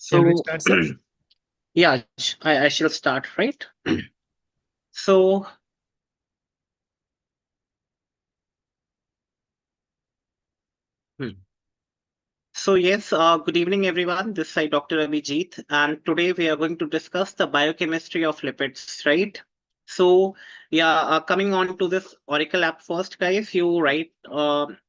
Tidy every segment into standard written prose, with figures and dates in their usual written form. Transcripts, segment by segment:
Can we So, start, sir? yeah, I shall start, right? So, hmm. So yes, good evening, everyone. This is Dr. Abhijeet, and today we are going to discuss the biochemistry of lipids, right? So, yeah, coming on to this Oracle app first, guys,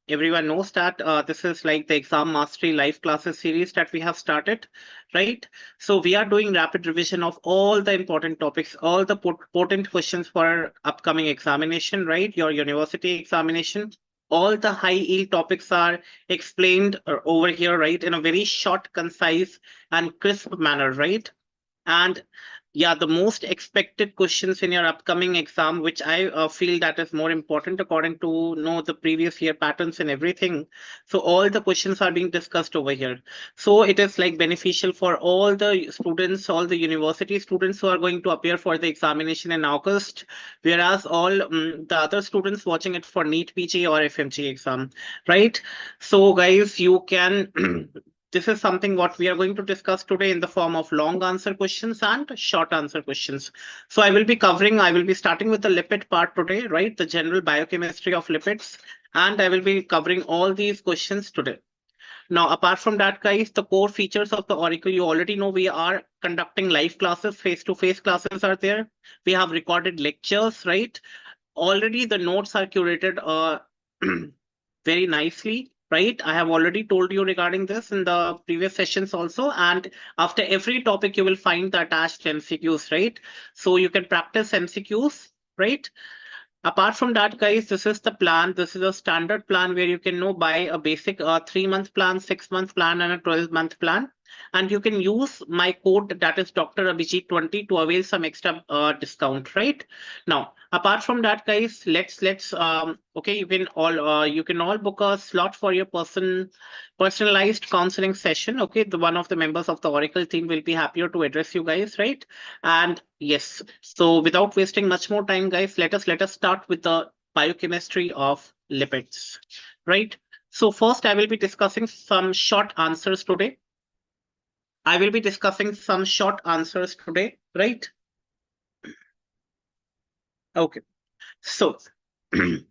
everyone knows that this is like the exam mastery live classes series that we have started, right? So we are doing rapid revision of all the important topics, all the potent questions for our upcoming examination, right? Your university examination. All the high yield topics are explained over here, right, in a very short, concise, and crisp manner, right? And yeah, the most expected questions in your upcoming exam, which I feel that is more important according to know the previous year patterns and everything. So all the questions are being discussed over here. So it is like beneficial for all the students, all the university students who are going to appear for the examination in August, whereas all the other students watching it for NEET PG or FMG exam, right? So guys, you can this is something what we are going to discuss today in the form of long answer questions and short answer questions. So I will be starting with the lipid part today, right? The general biochemistry of lipids. And I will be covering all these questions today. Now, apart from that, guys, the core features of the Oracle, you already know we are conducting live classes, face-to-face classes are there. We have recorded lectures, right? Already the notes are curated very nicely, right? I have already told you regarding this in the previous sessions also. And after every topic, you will find the attached MCQs, right? So you can practice MCQs, right? Apart from that, guys, this is the plan. This is a standard plan where you can know buy a basic 3 month plan, 6 month plan, and a 12-month plan. And you can use my code that is Dr. Abhijeet 20 to avail some extra discount, right? Now, apart from that, guys, let's okay, you can all book a slot for your personalized counseling session. Okay, the one of the members of the Oracle team will be happier to address you guys, right? And yes, so without wasting much more time, guys, let us start with the biochemistry of lipids, right? So first, I will be discussing some short answers today. I will be discussing some short answers today, right? Okay. So now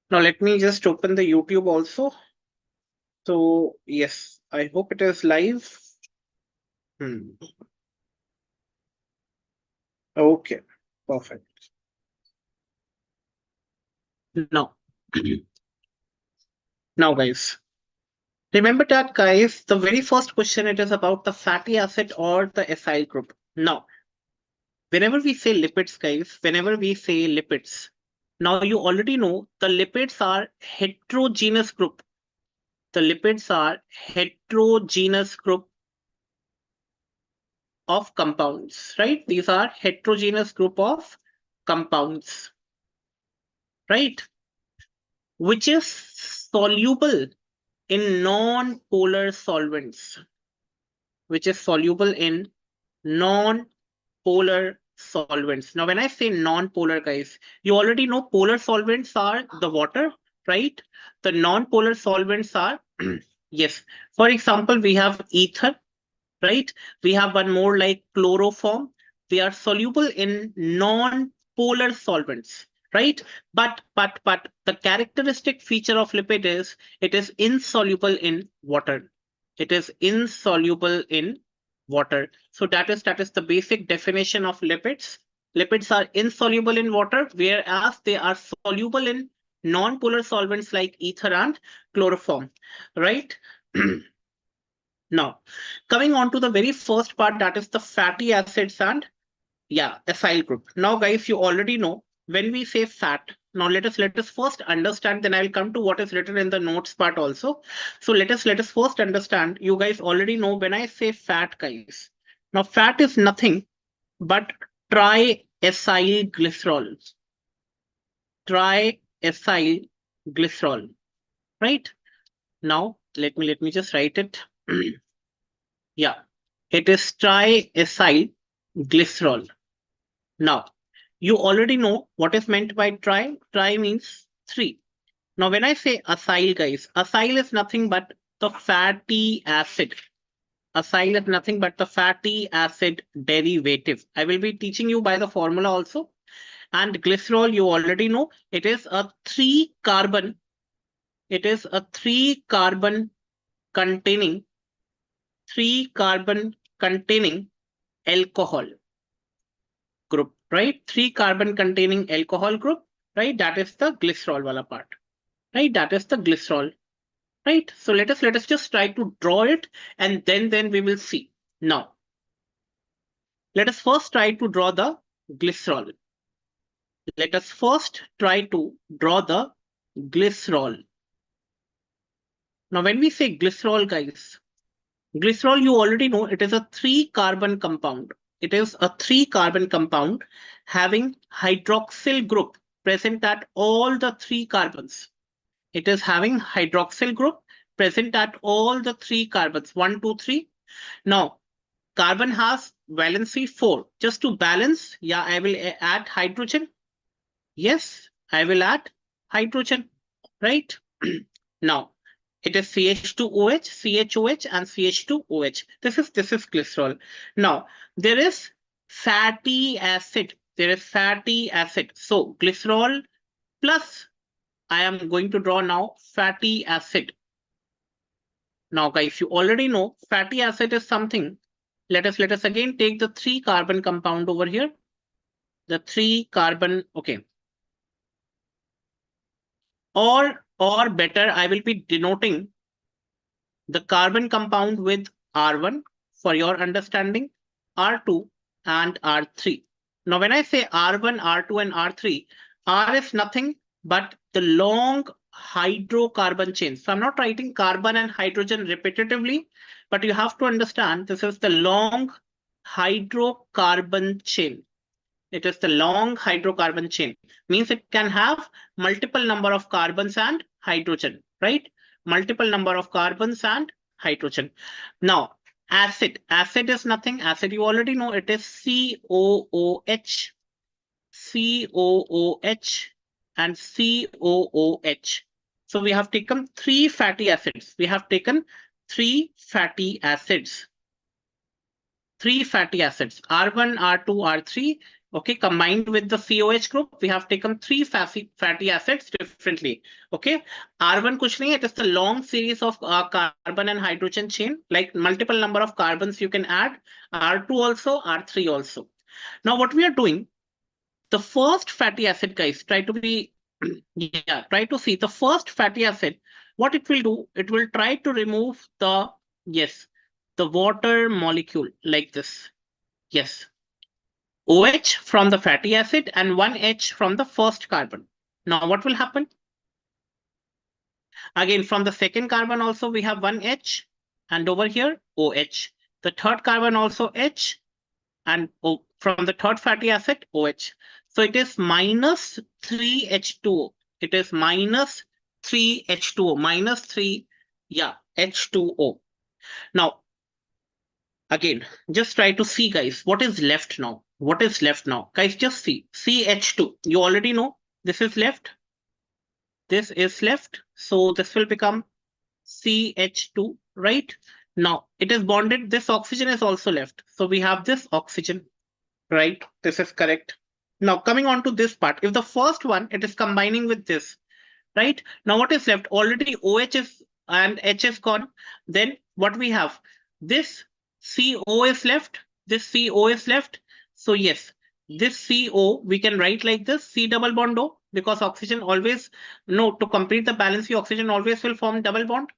let me just open the YouTube also. So yes, I hope it is live. Hmm. Okay, perfect. Now, now, guys. Remember that, guys, the very first question it is about the fatty acid or the acyl group. Now, whenever we say lipids, guys, whenever we say lipids, now you already know the lipids are heterogeneous group. The lipids are heterogeneous group of compounds, right? These are heterogeneous group of compounds, right? Which is soluble in non-polar solvents, which is soluble in non-polar solvents. Now, when I say non-polar, guys, you already know polar solvents are the water, right? The non-polar solvents are, yes. For example, we have ether, right? We have one more like chloroform. They are soluble in non-polar solvents, right? But the characteristic feature of lipid is it is insoluble in water. It is insoluble in water. So that is the basic definition of lipids. Lipids are insoluble in water, whereas they are soluble in non-polar solvents like ether and chloroform, right? Now, coming on to the very first part, that is the fatty acids and yeah, acyl group. Now, guys, you already know when we say fat. Now, let us first understand. Then I'll come to what is written in the notes part also. So let us first understand. You guys already know when I say fat, guys. Now, fat is nothing but triacyl glycerol. Triacyl glycerol, right? Now, let me just write it. Yeah, it is triacyl glycerol. Now, you already know what is meant by tri. Tri means three. Now, when I say acyl, guys, acyl is nothing but the fatty acid. Acyl is nothing but the fatty acid derivative. I will be teaching you by the formula also. And glycerol, you already know, it is a 3-carbon. It is a 3-carbon containing 3-carbon containing alcohol group, right? 3-carbon containing alcohol group, right? That is the glycerol wala part, right? That is the glycerol, right? So let us just try to draw it, and then we will see. Now, let us first try to draw the glycerol. Let us first try to draw the glycerol. Now, when we say glycerol, guys, glycerol, you already know it is a 3-carbon compound. It is a 3-carbon compound having hydroxyl group present at all the 3 carbons. It is having hydroxyl group present at all the 3 carbons, 1, 2, 3. Now, carbon has valency 4. Just to balance, yeah, I will add hydrogen. Yes, I will add hydrogen, right? Now, it is CH2OH, CHOH, and CH2OH. This is glycerol. Now, there is fatty acid. There is fatty acid. So, glycerol plus, I am going to draw now fatty acid. Now, guys, you already know fatty acid is something. Let us again take the 3-carbon compound over here. The 3-carbon, okay. Or better, I will be denoting the carbon compound with R1 for your understanding, R2 and R3. Now, when I say R1, R2 and R3, R is nothing but the long hydrocarbon chain. So I'm not writing carbon and hydrogen repetitively, but you have to understand this is the long hydrocarbon chain. It is the long hydrocarbon chain. Means it can have multiple number of carbons and hydrogen, right? Multiple number of carbons and hydrogen. Now, acid. Acid is nothing. Acid, you already know it is COOH, COOH, and COOH. So we have taken 3 fatty acids. We have taken 3 fatty acids. 3 fatty acids, R1, R2, R3. Okay, combined with the COH group, we have taken 3 fatty acids differently. Okay, R1 kuch nahi, it is the long series of carbon and hydrogen chain, like multiple number of carbons you can add. R2 also, R3 also. Now, what we are doing, the first fatty acid, guys, try to be, yeah, try to see the first fatty acid. What it will do, it will try to remove the, yes, the water molecule like this. Yes. OH from the fatty acid and 1H from the first carbon. Now, what will happen? Again, from the second carbon also, we have 1H and over here, OH. The third carbon also H and from the third fatty acid, OH. So it is minus 3H2O. It is minus 3H2O, minus 3, yeah, H2O. Now, again, just try to see, guys, what is left now? What is left now? Guys, just see. CH2. You already know this is left. This is left. So this will become CH2, right? Now, it is bonded. This oxygen is also left. So we have this oxygen, right? This is correct. Now, coming on to this part. If the first one, it is combining with this, right? Now, what is left? Already OH is and H is gone. Then what we have? This CO is left. This CO is left. So yes, this CO we can write like this, C double bond O, because oxygen always, no, to complete the balance, the oxygen always will form double bond.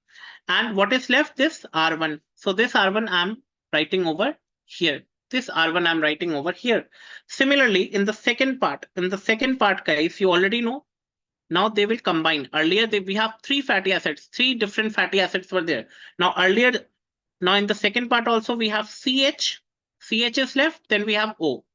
And what is left? This R1. So this R1 I'm writing over here. This R1 I'm writing over here. Similarly, in the second part, guys, you already know. Now they will combine. Earlier, we have 3 fatty acids. 3 different fatty acids were there. Now in the second part also, we have CH. CH is left. Then we have O.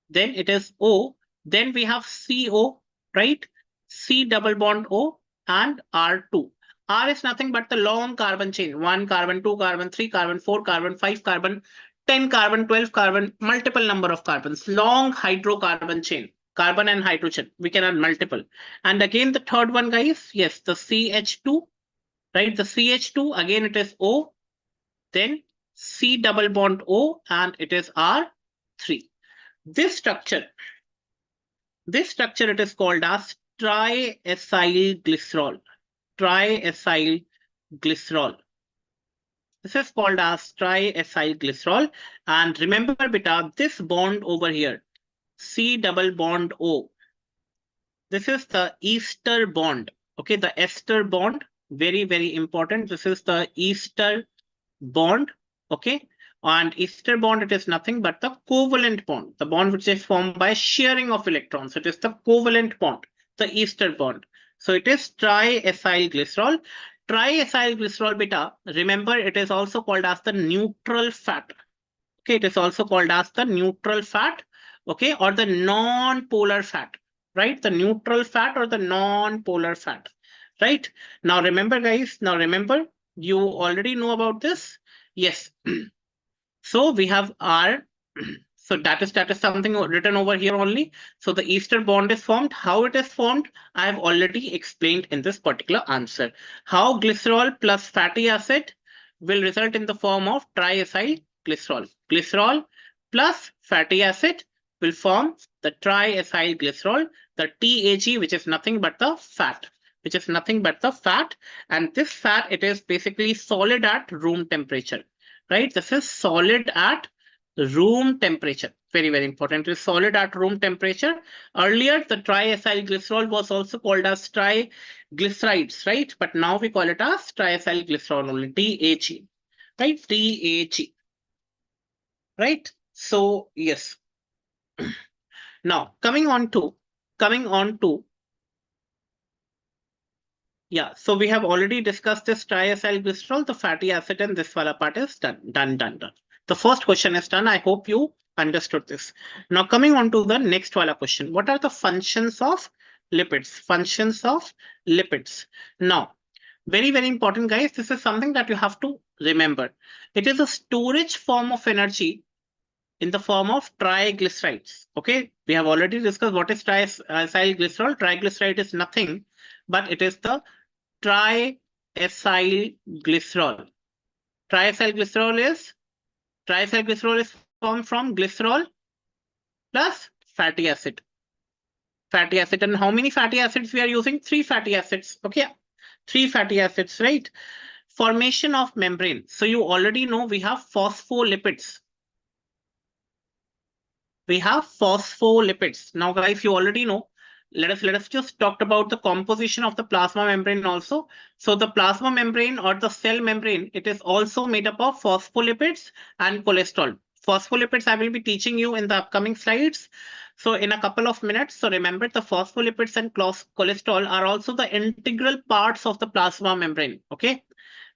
Then it is O. Then we have CO, right? C double bond O and R2. R is nothing but the long carbon chain. 1 carbon, 2 carbon, 3 carbon, 4 carbon, 5 carbon, 10 carbon, 12 carbon, multiple number of carbons. Long hydrocarbon chain. Carbon and hydrogen. We can add multiple. And again, the third one, guys, yes, the CH2, right? The CH2, again, it is O. Then C double bond O, and it is R3. This structure it is called as triacylglycerol. Triacylglycerol. This is called as triacylglycerol. And remember, beta, this bond over here, C double bond O. This is the ester bond. Okay, the ester bond, very, very important. This is the ester bond. Okay, and ester bond, it is nothing but the covalent bond, the bond which is formed by sharing of electrons. It is the covalent bond, the ester bond. So it is triacylglycerol. Triacylglycerol, beta, remember, it is also called as the neutral fat. Okay, it is also called as the neutral fat, okay, or the non-polar fat, right? The neutral fat or the non-polar fat, right? Now remember, guys, you already know about this. Yes. So we have R. So that is something written over here only. So the ester bond is formed. How it is formed, I have already explained in this particular answer. How glycerol plus fatty acid will result in the form of triacylglycerol. Glycerol plus fatty acid will form the triacylglycerol, the TAG, which is nothing but the fat. And this fat, it is basically solid at room temperature, right? This is solid at room temperature. Very, very important. It is solid at room temperature. Earlier, the triacylglycerol was also called as triglycerides, right? But now we call it as triacylglycerol only, TAG, right? TAG, right? So yes. Now coming on to yeah, so we have already discussed this triacylglycerol, the fatty acid, and this wala part is done. The first question is done. I hope you understood this. Now coming on to the next wala question. What are the functions of lipids? Functions of lipids. Now, very, very important, guys. This is something that you have to remember. It is a storage form of energy in the form of triglycerides. Okay, we have already discussed what is triacylglycerol. Triglyceride is nothing, but it is the triacylglycerol. Triacylglycerol is formed from glycerol plus fatty acid. And how many fatty acids we are using? 3 fatty acids. Okay, 3 fatty acids, right? Formation of membrane. So you already know we have phospholipids. Now, guys, you already know. Let us just talk about the composition of the plasma membrane also. So the plasma membrane or the cell membrane, it is also made up of phospholipids and cholesterol. Phospholipids I will be teaching you in the upcoming slides. So in a couple of minutes. So remember, the phospholipids and cholesterol are also the integral parts of the plasma membrane. Okay,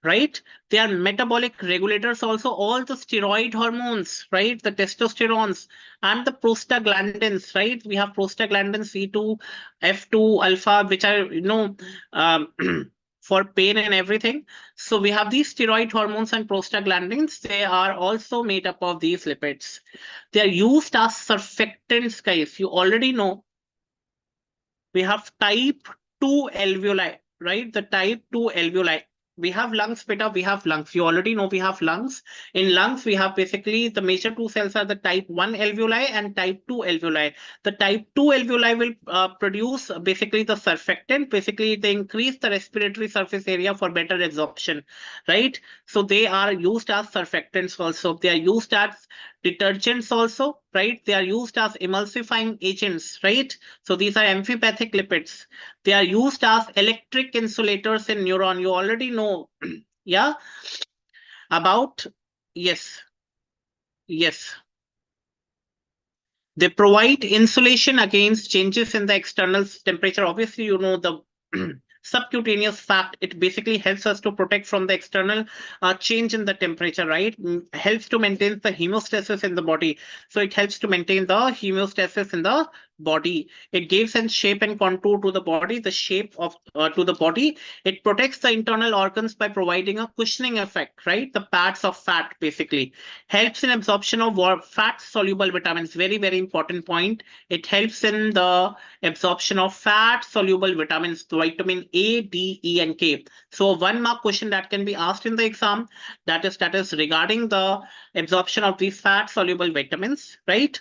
right? They are metabolic regulators also. All the steroid hormones, right? The testosterones and the prostaglandins, right? We have prostaglandins C2, F2, alpha, which are, um, for pain and everything. So we have these steroid hormones and prostaglandins. They are also made up of these lipids. They are used as surfactants, guys. You already know we have type 2 alveoli, right? The type 2 alveoli. We have lungs, beta, we have lungs. You already know we have lungs. In lungs, we have basically the major 2 cells are the type 1 alveoli and type 2 alveoli. The type 2 alveoli will produce basically the surfactant. Basically, they increase the respiratory surface area for better absorption, right? So they are used as surfactants also. They are used as detergents also, right? They are used as emulsifying agents, right? So these are amphipathic lipids. They are used as electric insulators in neuron. You already know, yeah, about, yes. They provide insulation against changes in the external temperature. Obviously, you know the subcutaneous fat, it basically helps us to protect from the external change in the temperature, right? Helps to maintain the hemostasis in the body. So it helps to maintain the hemostasis in the body. It gives a shape and contour to the body, the shape of to the body. It protects the internal organs by providing a cushioning effect, right? The pads of fat basically helps in absorption of fat soluble vitamins. Very, very important point. It helps in the absorption of fat soluble vitamins, vitamin A, D, E, and K. So one mark question that can be asked in the exam, that is regarding the absorption of these fat soluble vitamins, right?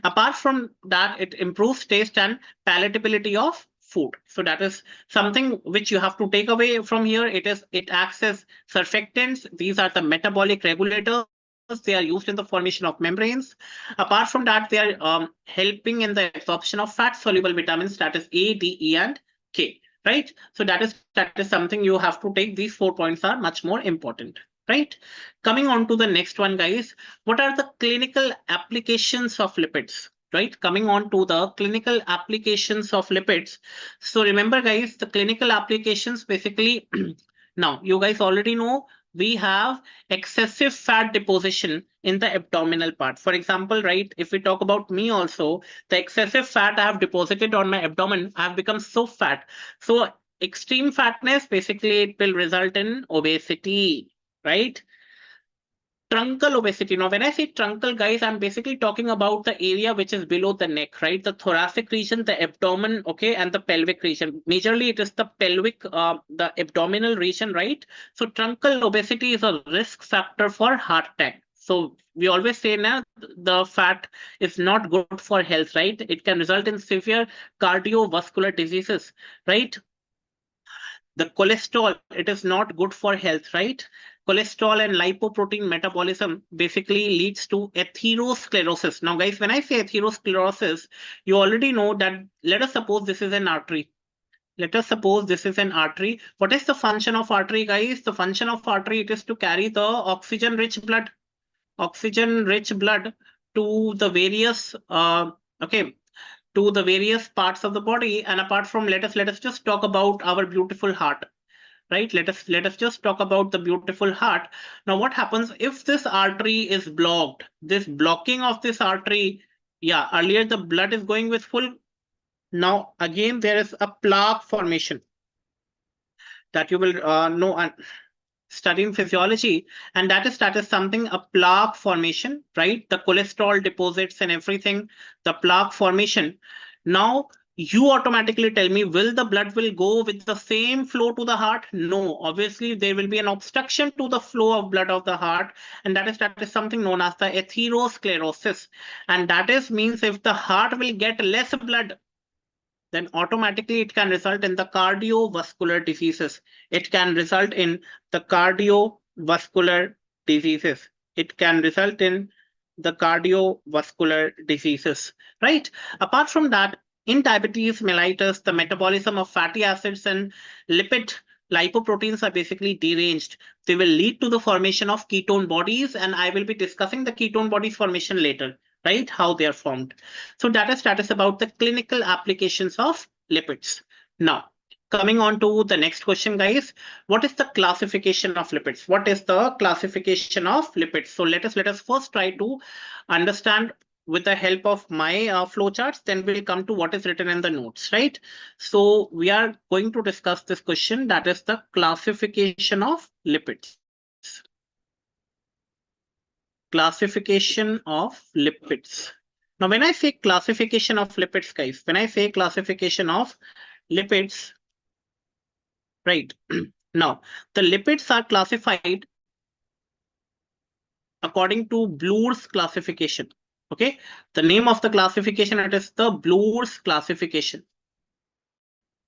Apart from that, it improves taste and palatability of food. So that is something which you have to take away from here. It acts as surfactants. These are the metabolic regulators. They are used in the formation of membranes. Apart from that, they are helping in the absorption of fat soluble vitamins, that is A, D, E, and K. Right. So that is something you have to take. These 4 points are much more important. Right. Coming on to the next one, guys. What are the clinical applications of lipids? Right, coming on to the clinical applications of lipids. So remember, guys, the clinical applications basically now you guys already know we have excessive fat deposition in the abdominal part. For example, right, if we talk about me also, the excessive fat I have deposited on my abdomen, I have become so fat. So extreme fatness basically it will result in obesity, right? Truncal obesity. Now, when I say truncal, guys, I'm basically talking about the area which is below the neck, right? The thoracic region, the abdomen, okay, and the pelvic region. Majorly, it is the pelvic, the abdominal region, right? So, truncal obesity is a risk factor for heart attack. So, we always say now the fat is not good for health, right? It can result in severe cardiovascular diseases, right? The cholesterol, it is not good for health, right? Cholesterol and lipoprotein metabolism basically leads to atherosclerosis. Now, guys, when I say atherosclerosis, you already know that, let us suppose this is an artery. Let us suppose this is an artery. What is the function of artery, guys? The function of artery, it is to carry the oxygen rich blood to the various okay, to the various parts of the body. And apart from, let us just talk about our beautiful heart, right? Let us just talk about the beautiful heart. Now what happens if this artery is blocked? This blocking of this artery, yeah, earlier the blood is going with full. Now again there is a plaque formation that you will know and study in physiology, and that is something, a plaque formation, right? The cholesterol deposits and everything, the plaque formation. Now you automatically tell me, will the blood will go with the same flow to the heart? No, obviously there will be an obstruction to the flow of blood of the heart, and that is something known as the atherosclerosis. And that is means if the heart will get less blood, then automatically it can result in the cardiovascular diseases. It can result in the cardiovascular diseases. It can result in the cardiovascular diseases, right? Apart from that, in diabetes mellitus, the metabolism of fatty acids and lipid lipoproteins are basically deranged. They will lead to the formation of ketone bodies, and I will be discussing the ketone bodies formation later, right? How they are formed. So that is about the clinical applications of lipids. Now, coming on to the next question, guys. What is the classification of lipids? What is the classification of lipids? So let us first try to understand with the help of my flowcharts, then we'll come to what is written in the notes, right? So we are going to discuss this question, that is the classification of lipids. Classification of lipids. Now, when I say classification of lipids, guys, when I say classification of lipids, right? Now, the lipids are classified according to Bloor's classification. Okay, the name of the classification, it is the Bloor's classification.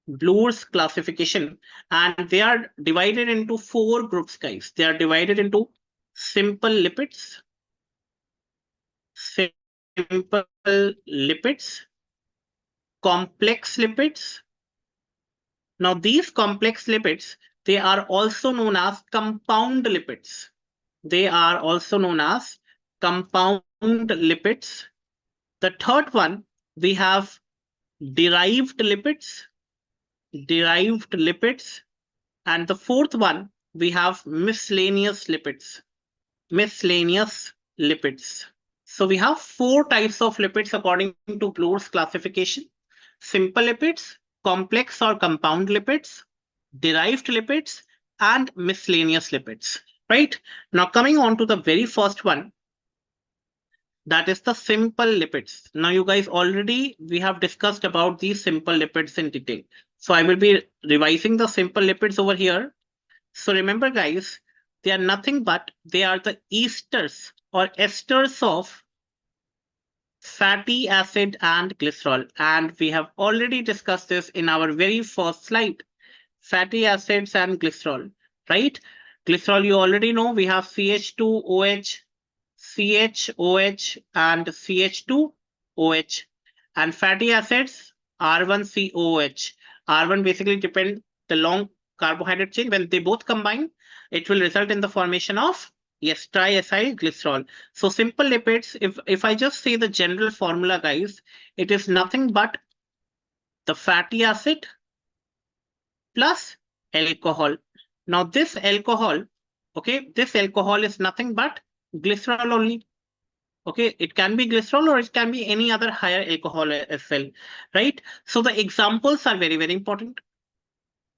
Bloor's classification, and they are divided into 4 groups, guys. They are divided into simple lipids, complex lipids. Now, these complex lipids, they are also known as compound lipids. They are also known as compound lipids. The third one, we have derived lipids, and the fourth one, we have miscellaneous lipids. So we have four types of lipids according to Bloor's classification: simple lipids, complex or compound lipids, derived lipids, and miscellaneous lipids. Right? Now coming on to the very first one, that is the simple lipids. Now you guys already, we have discussed about these simple lipids in detail. So I will be revising the simple lipids over here. So remember guys, they are nothing but they are the esters or esters of fatty acid and glycerol. And we have already discussed this in our very first slide. Fatty acids and glycerol, right? Glycerol, you already know we have CH2OH, CHOH, and CH2OH. And fatty acids, R1COOH. R1 basically depend the long carbohydrate chain. When they both combine, it will result in the formation of, yes, triacyl glycerol. So simple lipids, if I just say the general formula, guys, it is nothing but the fatty acid plus alcohol. Now this alcohol, okay, this alcohol is nothing but glycerol only. Okay, it can be glycerol or it can be any other higher alcohol as well, right? So the examples are very, very important.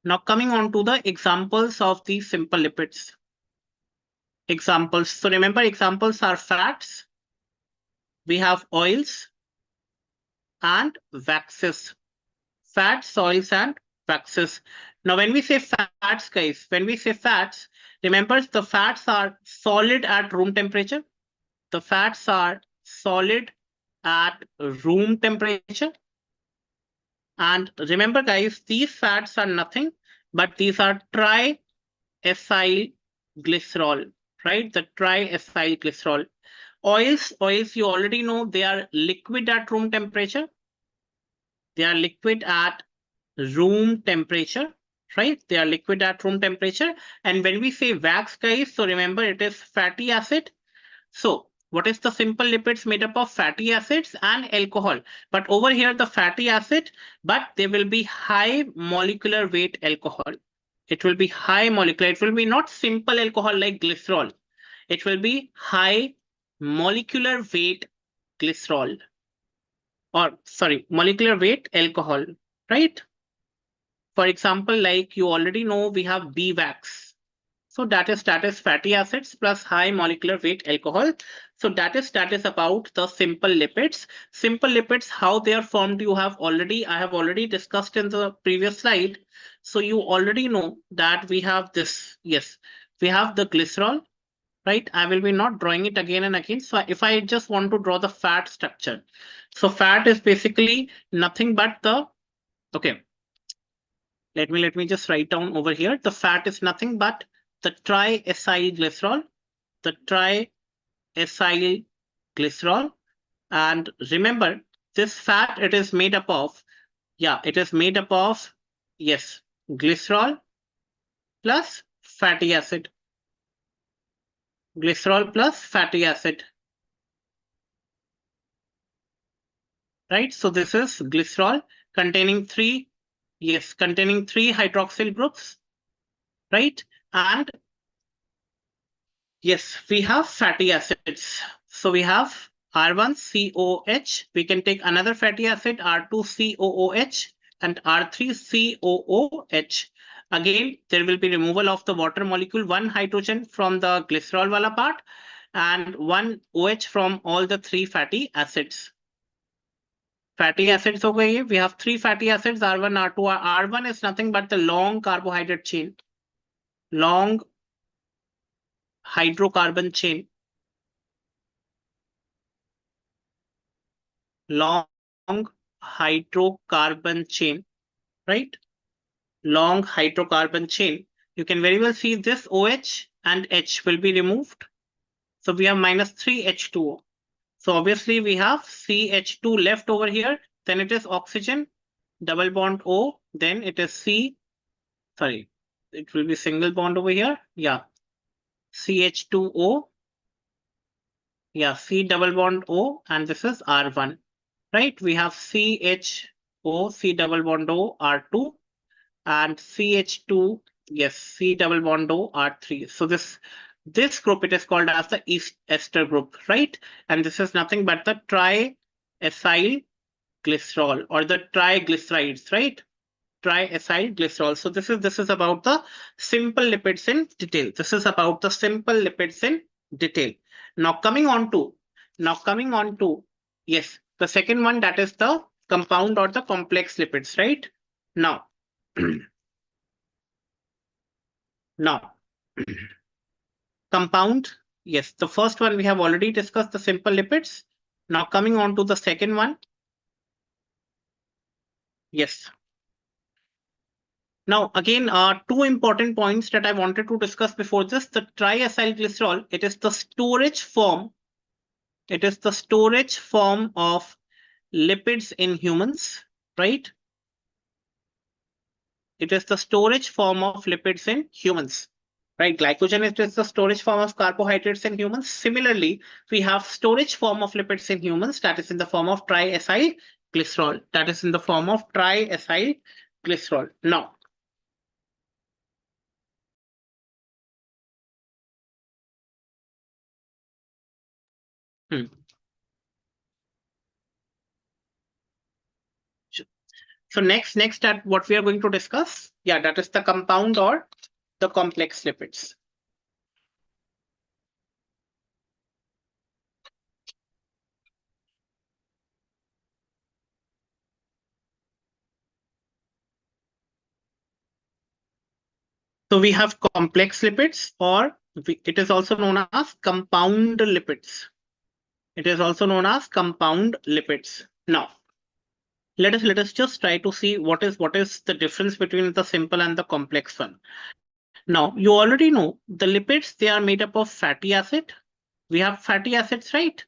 Now coming on to the examples of the simple lipids. Examples. So remember, examples are fats, we have oils and waxes. Fats, oils, and waxes. Now, when we say fats, guys, when we say fats, remember the fats are solid at room temperature. The fats are solid at room temperature. And remember, guys, these fats are nothing but these are triacyl glycerol, right? The triacyl glycerol. Oils, you already know they are liquid at room temperature. They are liquid at room temperature, right? They are liquid at room temperature. And when we say wax, guys, so remember it is fatty acid. So what is the simple lipids made up of? Fatty acids and alcohol. But over here, the fatty acid, but they will be high molecular weight alcohol. It will be high molecular. It will be not simple alcohol like glycerol. It will be high molecular weight glycerol, or sorry, molecular weight alcohol, right? For example, like you already know, we have BWAX. So that is fatty acids plus high molecular weight alcohol. So that is about the simple lipids. Simple lipids, how they are formed, I have already discussed in the previous slide. So you already know that we have this, yes, we have the glycerol, right? I will be not drawing it again and again. So if I just want to draw the fat structure, so fat is basically nothing but the, okay, let me just write down over here. The fat is nothing but the triacyl glycerol, the triacyl glycerol. And remember, this fat, it is made up of, yeah, it is made up of, yes, glycerol plus fatty acid. Glycerol plus fatty acid, right? So this is glycerol containing three, yes, containing three hydroxyl groups, right? And yes, we have fatty acids. So we have R1COH. We can take another fatty acid, R2COOH, and R3COOH. Again, there will be removal of the water molecule, one hydrogen from the glycerol wala part, and one OH from all the three fatty acids. Fatty acids हो गए. We have three fatty acids, R1, R2. R1 is nothing but the long carbohydrate chain, long hydrocarbon chain, long hydrocarbon chain, right? Long hydrocarbon chain. You can very well see this OH and H will be removed. So we have minus 3H2O. So obviously we have CH2 left over here. Then it is oxygen, double bond O. Then it is C. Sorry, it will be single bond over here. Yeah, CH2O. Yeah, C double bond O. And this is R1. Right? We have CHO, C double bond O, R2, and CH2, yes, C double bond O, R3. So this This group, it is called as the ester group, right? And this is nothing but the triacyl glycerol or the triglycerides, right? Triacyl glycerol. So this is about the simple lipids in detail. This is about the simple lipids in detail. Now coming on to yes, the second one, that is the compound or the complex lipids, right? Now, now compound. Yes, the first one we have already discussed, the simple lipids. Now coming on to the second one. Yes. Now, again, two important points that I wanted to discuss before this. The triacylglycerol, it is the storage form. It is the storage form of lipids in humans, right? It is the storage form of lipids in humans, right? Glycogen is the storage form of carbohydrates in humans. Similarly, we have storage form of lipids in humans, that is in the form of triacylglycerol. That is in the form of triacylglycerol. Now, hmm. So next that what we are going to discuss, yeah, that is the compound or the complex lipids. So we have complex lipids, or it is also known as compound lipids. It is also known as compound lipids. Now, let us just try to see what is the difference between the simple and the complex one. Now, you already know the lipids, they are made up of fatty acid. We have fatty acids, right?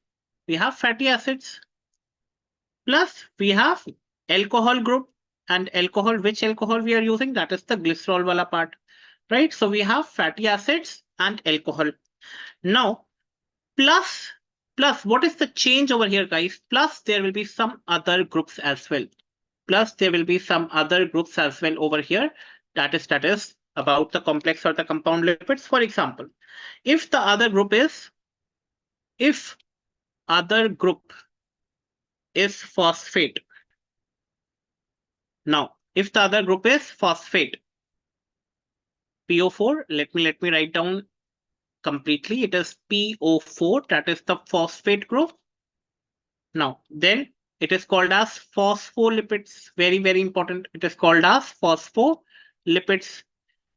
We have fatty acids. Plus, we have alcohol group, and alcohol, which alcohol we are using? That is the glycerol wala part, right? So we have fatty acids and alcohol. Now, plus, plus, what is the change over here, guys? Plus, there will be some other groups as well. Plus, there will be some other groups as well over here. That is about the complex or the compound lipids. For example, if the other group is, if other group is phosphate. Now, if the other group is phosphate, PO4, let me write down completely. It is PO4, that is the phosphate group. Now, then it is called as phospholipids. Very, very important. It is called as phospholipids.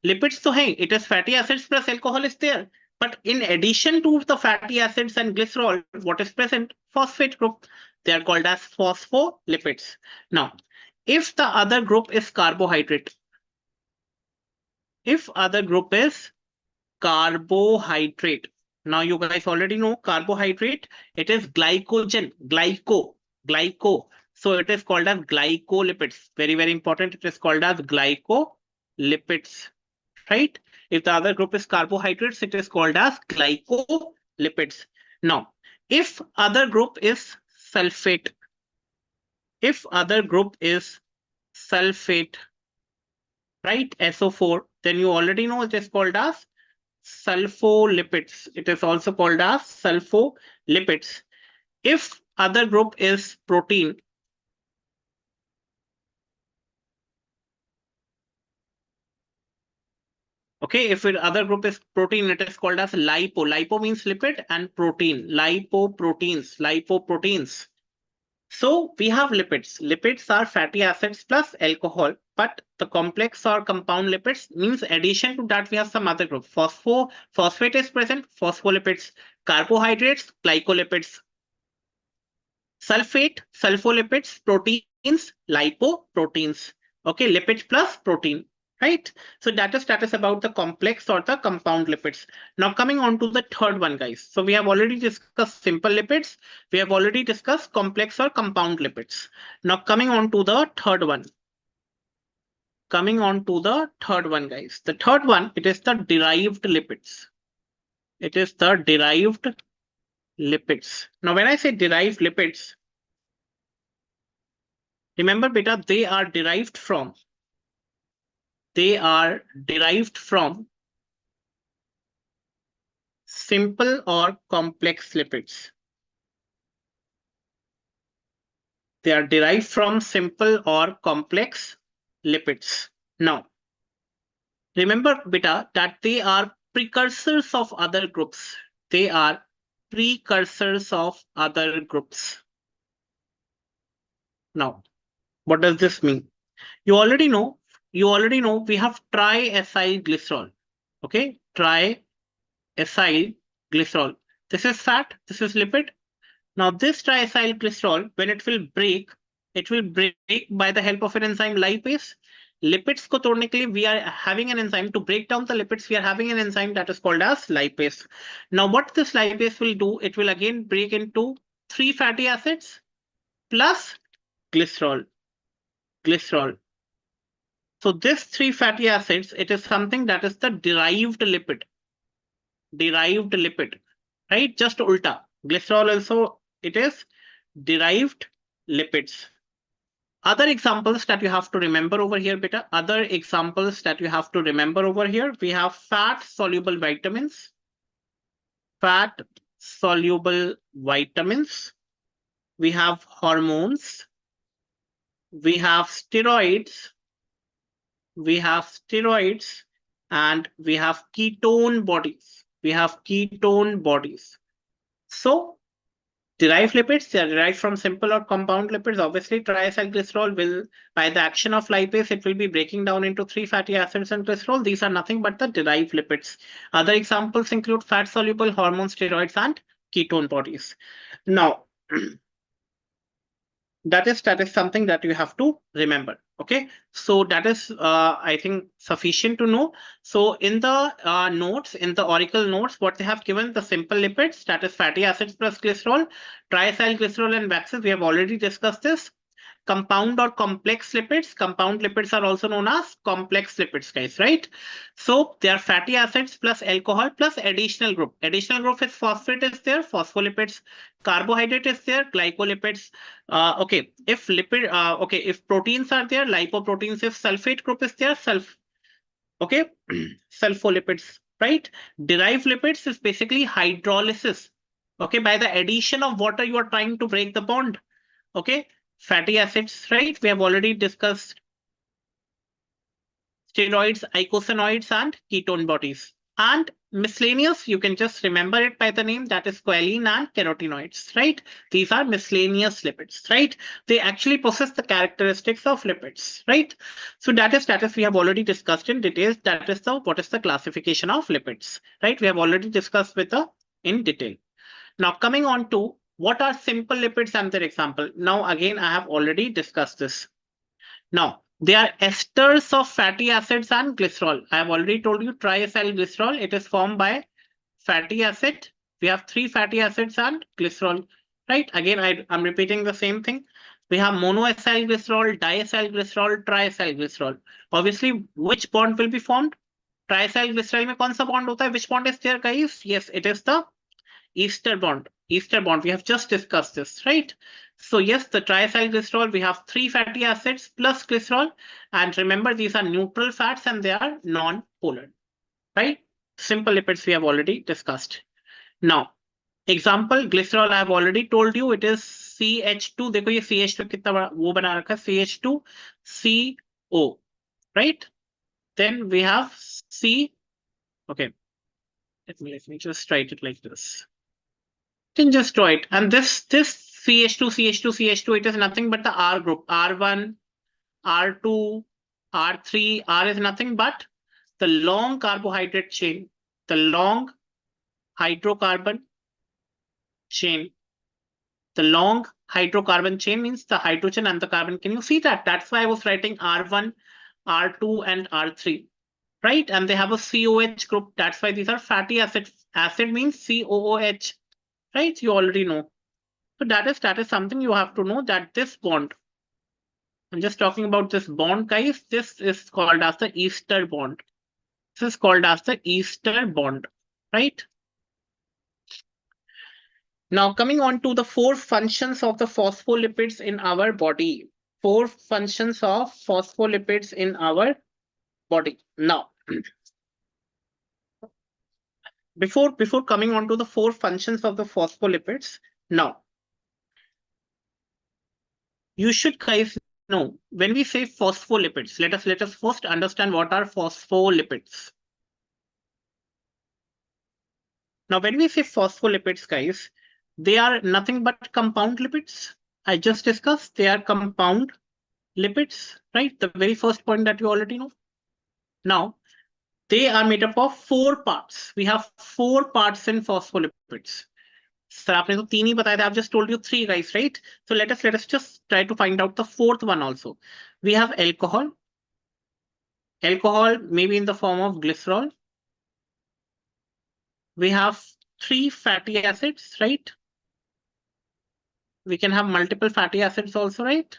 Lipids, so hey, it is fatty acids plus alcohol is there. But in addition to the fatty acids and glycerol, what is present? Phosphate group. They are called as phospholipids. Now, if the other group is carbohydrate, if other group is carbohydrate. Now you guys already know carbohydrate. It is glycogen, glyco. So it is called as glycolipids. Very, very important. It is called as glycolipids, right? If the other group is carbohydrates, it is called as glycolipids. Now, if other group is sulfate, if other group is sulfate, right? SO4, then you already know it is called as sulfolipids. It is also called as sulfolipids. If other group is protein, okay, if other group is protein, it is called as lipo. Lipo means lipid and protein. Lipoproteins, lipoproteins. So we have lipids. Lipids are fatty acids plus alcohol, but the complex or compound lipids means addition to that we have some other group. Phosphate is present, phospholipids, carbohydrates, glycolipids, sulfate, sulfolipids, proteins, lipoproteins. Okay, lipid plus protein, right? So that is about the complex or the compound lipids. Now coming on to the third one, guys. So we have already discussed simple lipids. We have already discussed complex or compound lipids. Now coming on to the third one. Coming on to the third one, guys. The third one, it is the derived lipids. It is the derived lipids. Now when I say derived lipids, remember, beta, they are derived from simple or complex lipids. They are derived from simple or complex lipids. Now, remember, beta, that they are precursors of other groups. They are precursors of other groups. Now, what does this mean? You already know we have triacyl glycerol. Okay, triacyl glycerol. This is fat, this is lipid. Now, this triacyl glycerol, when it will break by the help of an enzyme lipase. Lipids ko todne ke liye we are having an enzyme to break down the lipids. We are having an enzyme that is called as lipase. Now, what this lipase will do, it will again break into 3 fatty acids plus glycerol. So this 3 fatty acids, it is something that is the derived lipid, right? Just ulta. Glycerol also, it is derived lipids. Other examples that you have to remember over here, beta. Other examples that you have to remember over here. We have fat soluble vitamins. Fat soluble vitamins. We have hormones. We have steroids. We have steroids, and we have ketone bodies. So, derived lipids, they are derived from simple or compound lipids. Obviously, triacylglycerol will, by the action of lipase, it will be breaking down into 3 fatty acids and glycerol. These are nothing but the derived lipids. Other examples include fat soluble, hormone, steroids, and ketone bodies. Now, that is something that you have to remember. Okay, so that is I think sufficient to know. So in the notes, in the Auricle notes, what they have given, the simple lipids, that is fatty acids plus glycerol, triacylglycerol and waxes, we have already discussed this. Compound or complex lipids. Compound lipids are also known as complex lipids, guys, right? So they are fatty acids plus alcohol plus additional group. Additional group is phosphate is there, phospholipids, carbohydrate is there, glycolipids. Okay, if if proteins are there, lipoproteins. If sulfate group is there, okay, sulfolipids, right? Derived lipids is basically hydrolysis. Okay, by the addition of water, you are trying to break the bond. Okay, fatty acids, right? We have already discussed steroids, eicosanoids, and ketone bodies. And miscellaneous, you can just remember it by the name, that is choline and carotenoids, right? These are miscellaneous lipids, right? They actually possess the characteristics of lipids, right? So that is we have already discussed in details. That is what is the classification of lipids, right? We have already discussed in detail. Now, coming on to what are simple lipids and their example. Now, again, I have already discussed this. Now, they are esters of fatty acids and glycerol. I have already told you triacylglycerol. It is formed by fatty acid. We have 3 fatty acids and glycerol, right? Again, I'm repeating the same thing. We have monoacylglycerol, diacylglycerol, triacylglycerol. Obviously, which bond will be formed? Triacylglycerol में कौन सा bond होता है? Which bond is there, guys? Yes, it is the ester bond. We have just discussed this, right? So yes, the triacylglycerol, we have 3 fatty acids plus glycerol. And remember, these are neutral fats and they are non-polar, right? Simple lipids we have already discussed. Now, example, glycerol, I have already told you, it is CH2. देखो ये CH2 कितना बड़ा वो बना रखा है, CH2CO, right? Then we have C. Okay, let me just write it like this. Can just draw it. And this CH2, it is nothing but the R group. R1, R2, R3. R is nothing but the long carbohydrate chain, the long hydrocarbon chain. The long hydrocarbon chain means the hydrogen and the carbon. Can you see that? That's why I was writing R1, R2, and R3, right? And they have a COH group. That's why these are fatty acids. Acid means COOH, right? You already know. So that is something you have to know, that this bond, I'm just talking about this bond, guys. This is called as the ester bond. This is called as the ester bond, right? Now coming on to the 4 functions of the phospholipids in our body. 4 functions of phospholipids in our body. Now, before coming on to the four functions of the phospholipids, now you should guys know when we say phospholipids, let us first understand what are phospholipids. Now, when we say phospholipids, guys, they are nothing but compound lipids. I just discussed they are compound lipids, right? The very first point that you already know. Now, they are made up of four parts. We have four parts in phospholipids. Sir, आपने तो तीन ही बताए थे. I've just told you three, guys, right? So let us just try to find out the fourth one also. We have alcohol. Alcohol may be in the form of glycerol. We have three fatty acids, right? We can have multiple fatty acids also, right?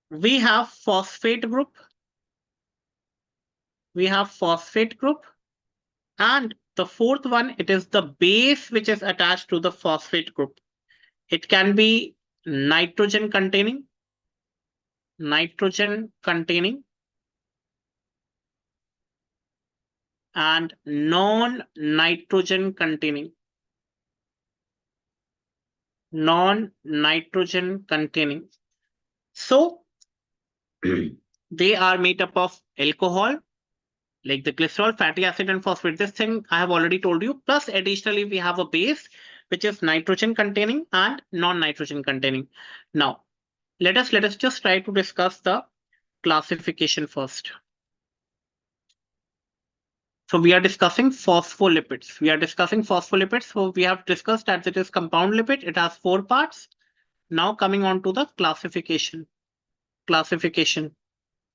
We have phosphate group. We have phosphate group. And the fourth one, it is the base which is attached to the phosphate group. It can be nitrogen containing, and non-nitrogen containing. So they are made up of alcohol, like the glycerol, fatty acid, and phosphate. This thing I have already told you. Plus, additionally, we have a base which is nitrogen containing and non-nitrogen containing. Now, let us just try to discuss the classification first. So we are discussing phospholipids. So we have discussed that it is compound lipid. It has four parts. Now coming on to the classification.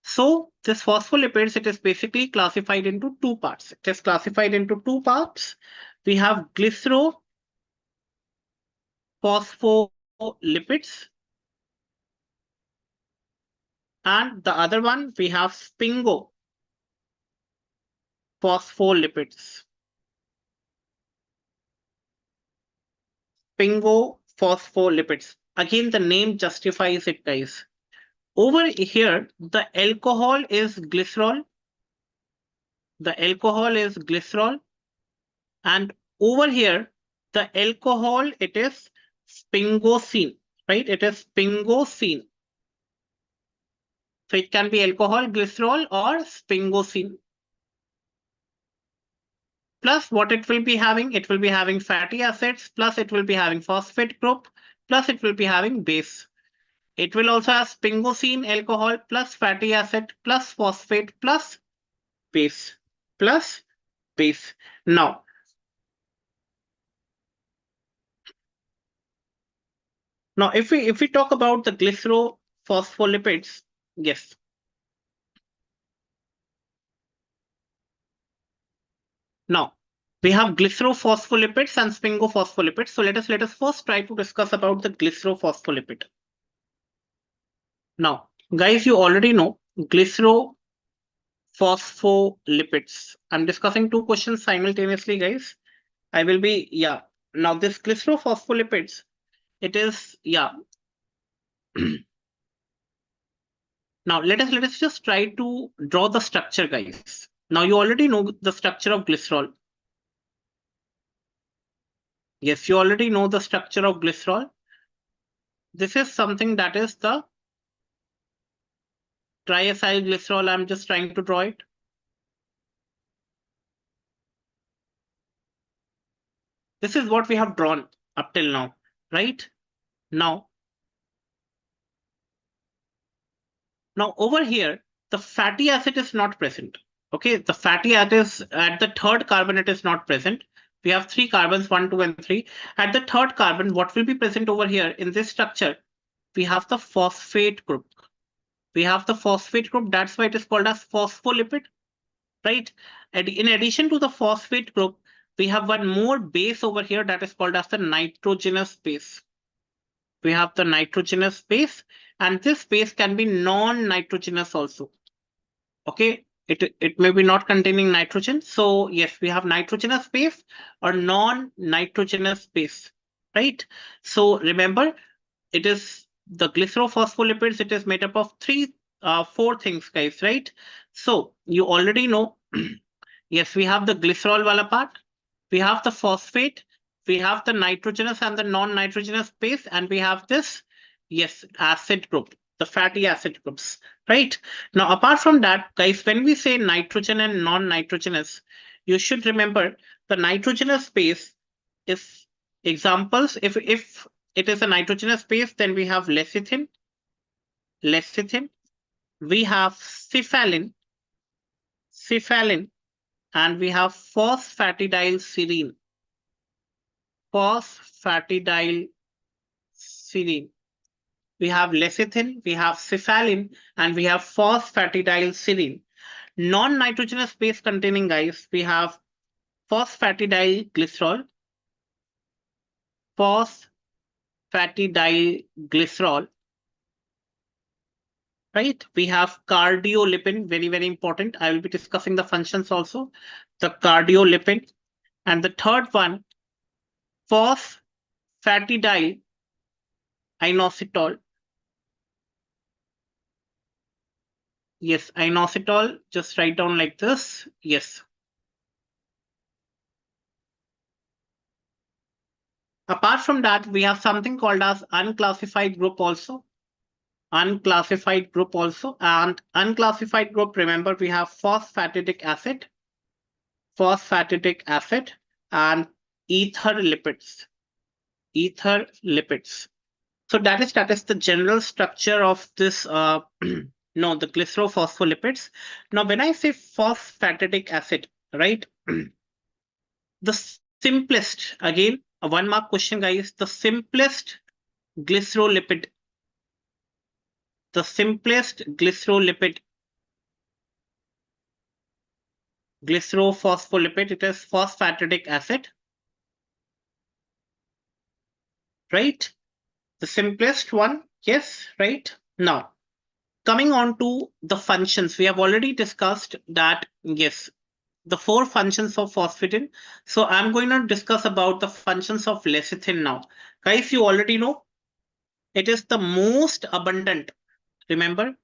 So this phospholipids, it is basically classified into two parts. We have glycerophospholipids, and the other one we have sphingophospholipids. Again, the name justifies it, guys. Over here, the alcohol is glycerol. And over here, the alcohol, it is sphingosine, right? It is sphingosine. So it can be alcohol, glycerol, or sphingosine. Plus what it will be having? It will be having fatty acids, plus it will be having phosphate group, plus it will be having base. It will also have sphingosine, alcohol, plus fatty acid, plus phosphate, plus base. Now, if we talk about the glycerophospholipids, yes. Now, we have glycerophospholipids and sphingophospholipids. So let us first try to discuss about the glycerophospholipid. Now, guys, you already know glycerophospholipids. I'm discussing two questions simultaneously, guys. I will be, yeah. Now, this glycerophospholipids, it is, yeah. Now, let us just try to draw the structure, guys. Now, you already know the structure of glycerol. Yes, you already know the structure of glycerol. This is something that is the triacyl glycerol. I'm just trying to draw it. This is what we have drawn up till now, right? Now over here, the fatty acid is not present. Okay, the fatty acid is at the third carbon, it is not present. We have three carbons, 1, 2, and 3. At the third carbon, what will be present over here in this structure? We have the phosphate group. That's why it is called as phospholipid, right? And in addition to the phosphate group, we have one more base over here that is called as the nitrogenous base. We have the nitrogenous base, and this base can be non-nitrogenous also. Okay, it may be not containing nitrogen. So yes, we have nitrogenous base or non-nitrogenous base, right? So remember, it is the glycerophospholipids. It is made up of four things, guys, right? So you already know Yes, we have the glycerol wala part. We have the phosphate. We have the nitrogenous and the non-nitrogenous base, and we have this, yes, acid group, the fatty acid groups, right? Now, apart from that, guys, when we say nitrogen and non-nitrogenous, you should remember the nitrogenous base is examples. If it is a nitrogenous base, then we have lecithin. We have cephalin, and we have phosphatidylserine. Phosphatidylserine. We have lecithin, we have cephalin, and we have phosphatidylserine. Non-nitrogenous base containing, guys, we have phosphatidylglycerol, phosphatidylglycerol, right? We have cardiolipin, very, very important. I will be discussing the functions also. The cardiolipin. And the third one, phosphatidylinositol. Yes, inositol, just write down like this. Yes. Apart from that, we have something called as unclassified group also. Unclassified group also. And unclassified group, remember, we have phosphatidic acid, and ether lipids. Ether lipids. So that is the general structure of this no, the glycerophospholipids. Now, when I say phosphatidic acid, right? The simplest, again, a 1 mark question, guys. The simplest glycerolipid, the simplest glycerophospholipid, it is phosphatidic acid, right? The simplest one, yes, right? Now, coming on to the functions, we have already discussed that, yes, the 4 functions of phosphatin. So I'm going to discuss about the functions of lecithin now. Guys, you already know it is the most abundant. Remember,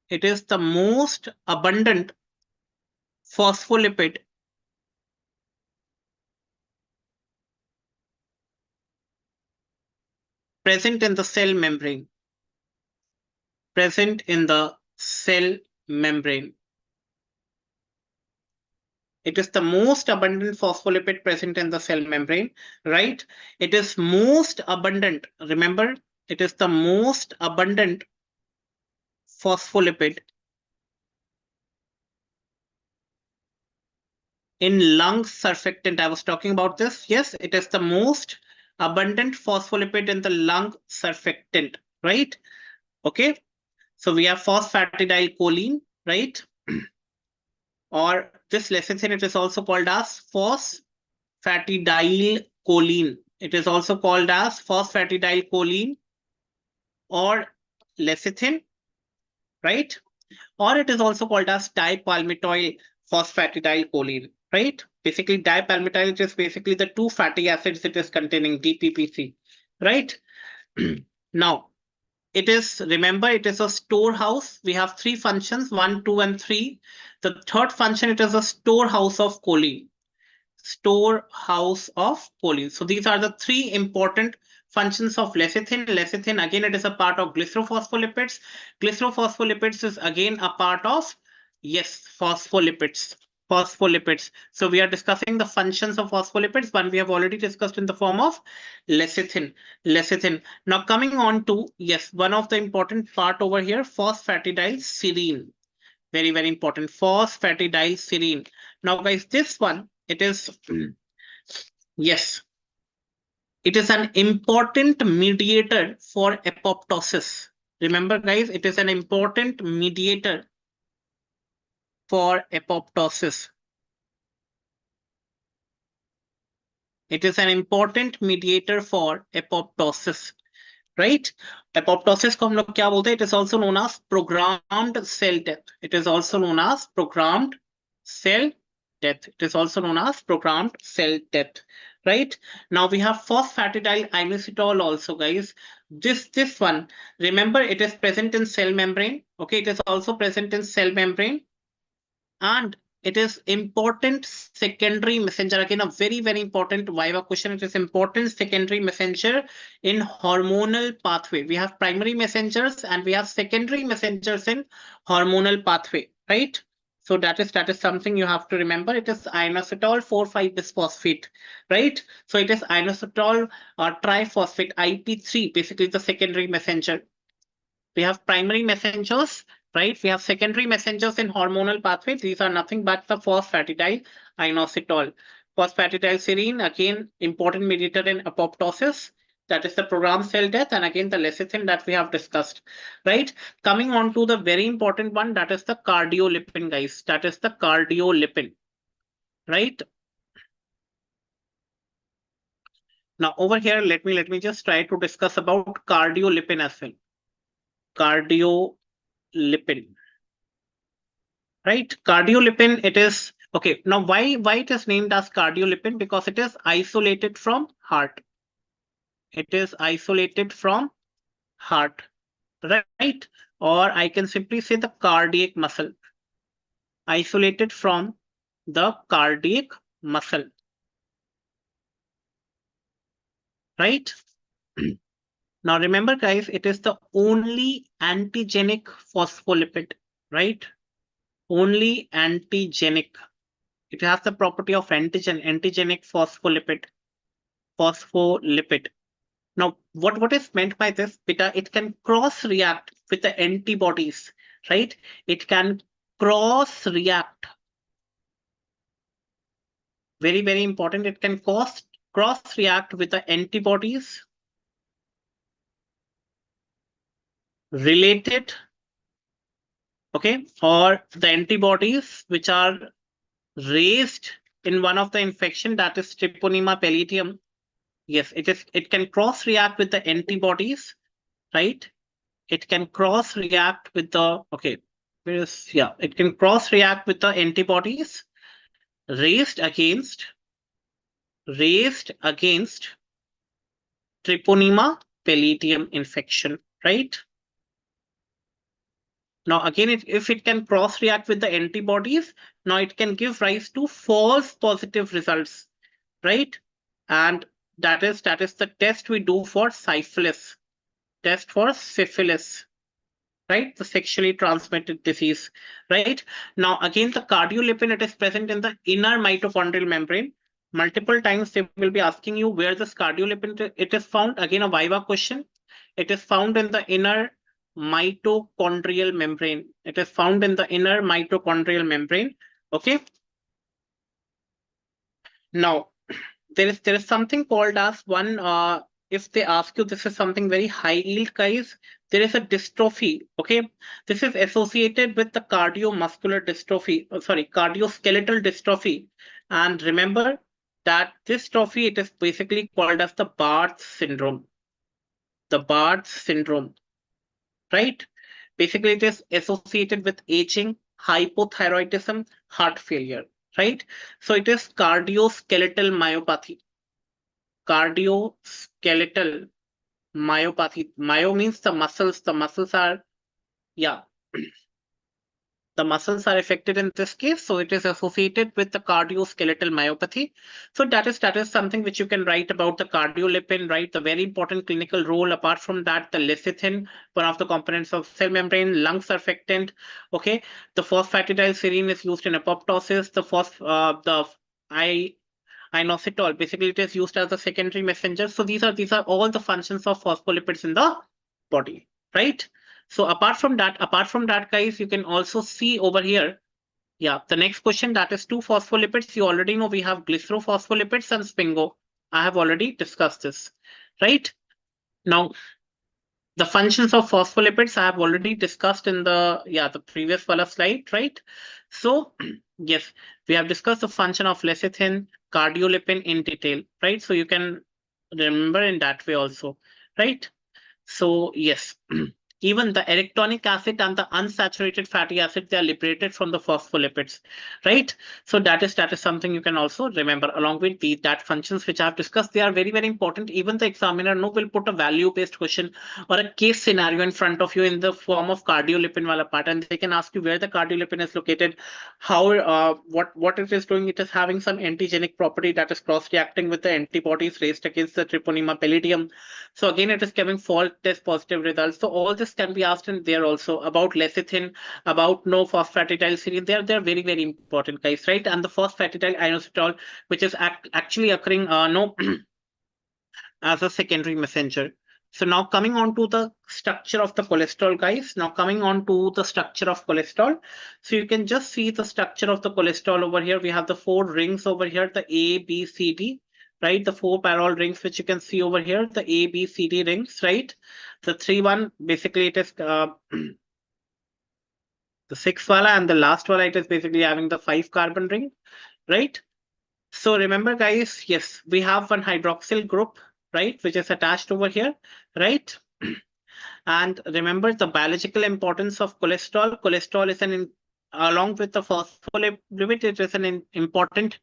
it is the most abundant phospholipid present in the cell membrane. Present in the cell membrane. It is the most abundant phospholipid present in the cell membrane, right? It is most abundant. Remember, it is the most abundant phospholipid in lung surfactant. I was talking about this. Yes, it is the most abundant phospholipid in the lung surfactant, right? Okay. So we have phosphatidylcholine, right? Or this lecithin, it is also called as phosphatidylcholine. It is also called as phosphatidylcholine or lecithin, right? Or it is also called as dipalmitoyl phosphatidylcholine, right? Basically, dipalmitoyl, it is basically the 2 fatty acids it is containing, DPPC, right? Now, it is, remember, it is a storehouse. We have 3 functions, 1, 2, and 3. The third function, it is a storehouse of choline. Storehouse of choline. So these are the 3 important functions of lecithin. Lecithin, again, it is a part of glycerophospholipids. Glycerophospholipids is again a part of, yes, phospholipids. Phospholipids. So we are discussing the functions of phospholipids. One we have already discussed in the form of lecithin. Lecithin. Now coming on to, yes, one of the important part over here, phosphatidylserine. Very, very important. Phosphatidylserine. Now, guys, this one, it is, yes, it is an important mediator for apoptosis. Remember, guys, it is an important mediator for apoptosis. It is an important mediator for apoptosis, right? Apoptosis को हम लोग क्या बोलते हैं? It is also known as programmed cell death. It is also known as programmed cell death. It is also known as programmed cell death, right? Now we have phosphatidylinositol also, guys. This one, remember, it is present in cell membrane. Okay, it is also present in cell membrane. And it is important secondary messenger. Again, a very, very important Viva question. It is important secondary messenger in hormonal pathway. We have primary messengers and we have secondary messengers in hormonal pathway, right? So that is something you have to remember. It is inositol 4,5-bisphosphate, right? So it is inositol triphosphate, IP3, basically the secondary messenger. We have primary messengers, right? We have secondary messengers in hormonal pathway. These are nothing but the phosphatidyl inositol. Phosphatidylserine, again, important mediator in apoptosis. That is the programmed cell death. And again, the lecithin that we have discussed, right? Coming on to the very important one, that is the cardiolipin, guys. That is the cardiolipin, right? Now over here, let me just try to discuss about cardiolipin as well. Cardiolipin. Right, cardiolipin, it is okay. Now why it is named as cardiolipin? Because it is isolated from heart. It is isolated from heart, right? Or I can simply say the cardiac muscle, isolated from the cardiac muscle, right? Now remember, guys, it is the only antigenic phospholipid, right? Only antigenic. It has the property of antigenic phospholipid. Now, what is meant by this, beta? It can cross-react with the antibodies, right? It can cross-react. Very, very important. It can cross-react with the antibodies related, okay, or the antibodies which are raised in one of the infection, that is Treponema pallidum. Yes, it can cross-react with the antibodies, right? It can cross-react with the, okay, it can cross-react with the antibodies raised against Treponema pallidum infection, right? Now again, if it can cross-react with the antibodies, now it can give rise to false positive results, right? And that is the test we do for syphilis, right? The sexually transmitted disease, right? Now, again, the cardiolipin, it is present in the inner mitochondrial membrane. Multiple times they will be asking you where this cardiolipin it is found. Again, a Viva question. It is found in the inner mitochondrial membrane. It is found in the inner mitochondrial membrane. Okay. Now, there is something called as one if they ask you, this is something very high yield, guys. There is a dystrophy. Okay, this is associated with the cardiomuscular dystrophy, cardioskeletal dystrophy. And remember that this dystrophy, it is basically called as the Barth syndrome. The Barth syndrome, right? Basically, it is associated with aging, hypothyroidism, heart failure, right? So it is cardioskeletal myopathy. Cardioskeletal myopathy. Myo means the muscles. The muscles are, yeah, the muscles are affected in this case. So it is associated with the cardioskeletal myopathy. So that is something which you can write about the cardiolipin, right? The very important clinical role. Apart from that, the lecithin, one of the components of cell membrane, lung surfactant. Okay, the phosphatidylserine is used in apoptosis. Inositol, basically it is used as a secondary messenger. So these are all the functions of phospholipids in the body, right? So apart from that, guys, you can also see over here. Yeah, the next question, that is two phospholipids. You already know we have glycerophospholipids and sphingosphospholipids. I have already discussed this, right? Now, the functions of phospholipids I have already discussed in the previous slide, right? So yes, we have discussed the function of lecithin, cardiolipin in detail, right? So you can remember in that way also, right? So yes, Even the electronic acid and the unsaturated fatty acid, they are liberated from the phospholipids, right? So that is something you can also remember along with the that functions which I have discussed. They are very, very important. Even the examiner no will put a value-based question or a case scenario in front of you in the form of cardiolipin wala part, and they can ask you where the cardiolipin is located, how what it is doing. It is having some antigenic property that is cross-reacting with the antibodies raised against the Treponema pallidum. So again, it is giving false test positive results. So all this can be asked in there also about lecithin, about no phosphatidylserine. They're very, very important, guys, right? And the phosphatidyl inositol, which is actually occurring no as a secondary messenger. So now coming on to the structure of the cholesterol, guys. Now coming on to the structure of cholesterol. So you can just see the structure of the cholesterol over here. We have the four rings over here, the A, B, C, D, right? The four parallel rings, which you can see over here, the A, B, C, D rings, right? The three one, basically it is the sixth wala, and the last wala, it is basically having the 5 carbon ring, right? So remember, guys, yes, we have one hydroxyl group, right, which is attached over here, right? And remember the biological importance of cholesterol. Cholesterol is along with the phospholipid, it is an important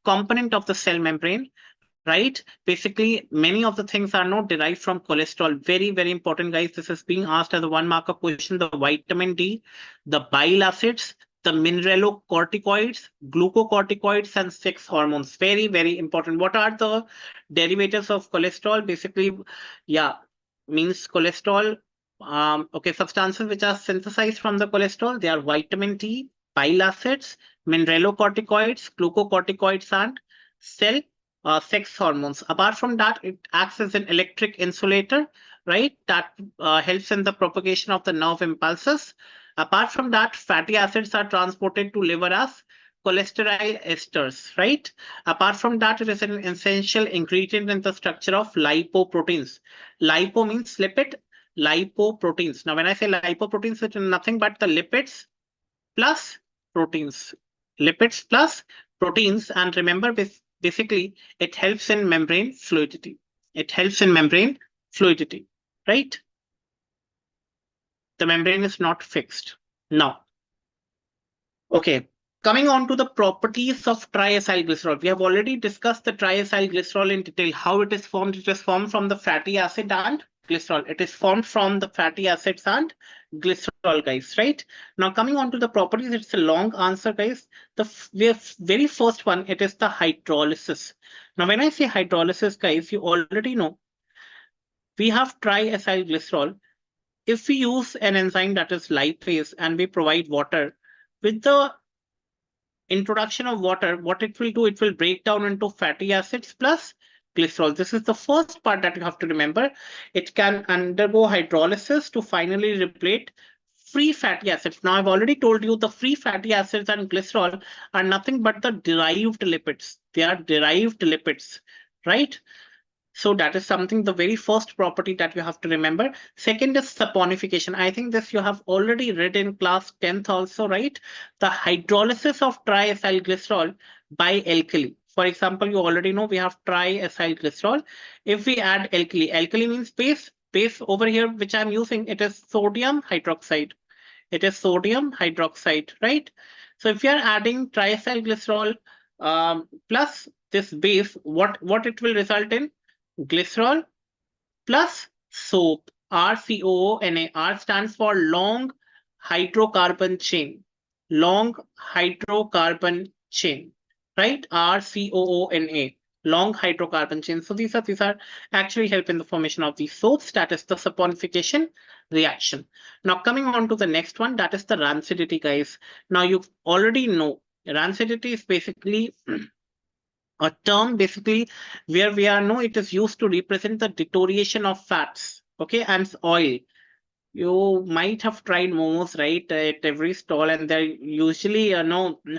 component of the cell membrane, right? Basically, many of the things are not derived from cholesterol. Very, very important, guys. This is being asked as a 1 marker question. The vitamin D, the bile acids, the mineralocorticoids, glucocorticoids, and sex hormones. Very, very important. What are the derivatives of cholesterol? Basically, yeah, means cholesterol. Okay, substances which are synthesized from the cholesterol, they are vitamin D, bile acids, mineralocorticoids, glucocorticoids, and cell sex hormones. Apart from that, it acts as an electric insulator, right? That helps in the propagation of the nerve impulses. Apart from that, fatty acids are transported to liver as cholesterol esters, right? Apart from that, it is an essential ingredient in the structure of lipoproteins. Lipo means lipid, lipoproteins. Now, when I say lipoproteins, it is nothing but the lipids plus proteins. Lipids plus proteins. And remember, basically, it helps in membrane fluidity. It helps in membrane fluidity, right? The membrane is not fixed. Now, okay. Coming on to the properties of triacylglycerol. We have already discussed the triacylglycerol in detail, how it is formed. It is formed from the fatty acid and glycerol. It is formed from the fatty acids and glycerol, guys, right? Now, coming on to the properties, it's a long answer, guys. The very first one, it is the hydrolysis. Now, when I say hydrolysis, guys, you already know we have triacylglycerol. If we use an enzyme that is lipase and we provide water, with the introduction of water, what it will do, it will break down into fatty acids plus glycerol. This is the first part that you have to remember. It can undergo hydrolysis to finally replace free fatty acids. Now, I've already told you the free fatty acids and glycerol are nothing but the derived lipids. They are derived lipids, right? So that is something, the very first property that you have to remember. Second is saponification. I think this you have already read in class 10th also, right? The hydrolysis of triacylglycerol by alkali. For example, you already know we have triacylglycerol. If we add alkali, alkali means base. Base over here, which I'm using, it is sodium hydroxide. It is sodium hydroxide, right? So if you are adding triacylglycerol plus this base, what it will result in? Glycerol plus soap, RCOONA. R stands for long hydrocarbon chain. Long hydrocarbon chain, right? RCOONA. Long hydrocarbon chain. So these are actually help in the formation of these soaps. That is the saponification reaction. Now coming on to the next one, that is the rancidity, guys. Now you already know rancidity is basically a term basically where we are know it is used to represent the deterioration of fats, okay, and oil. You might have tried momos, right, at every stall, and they're usually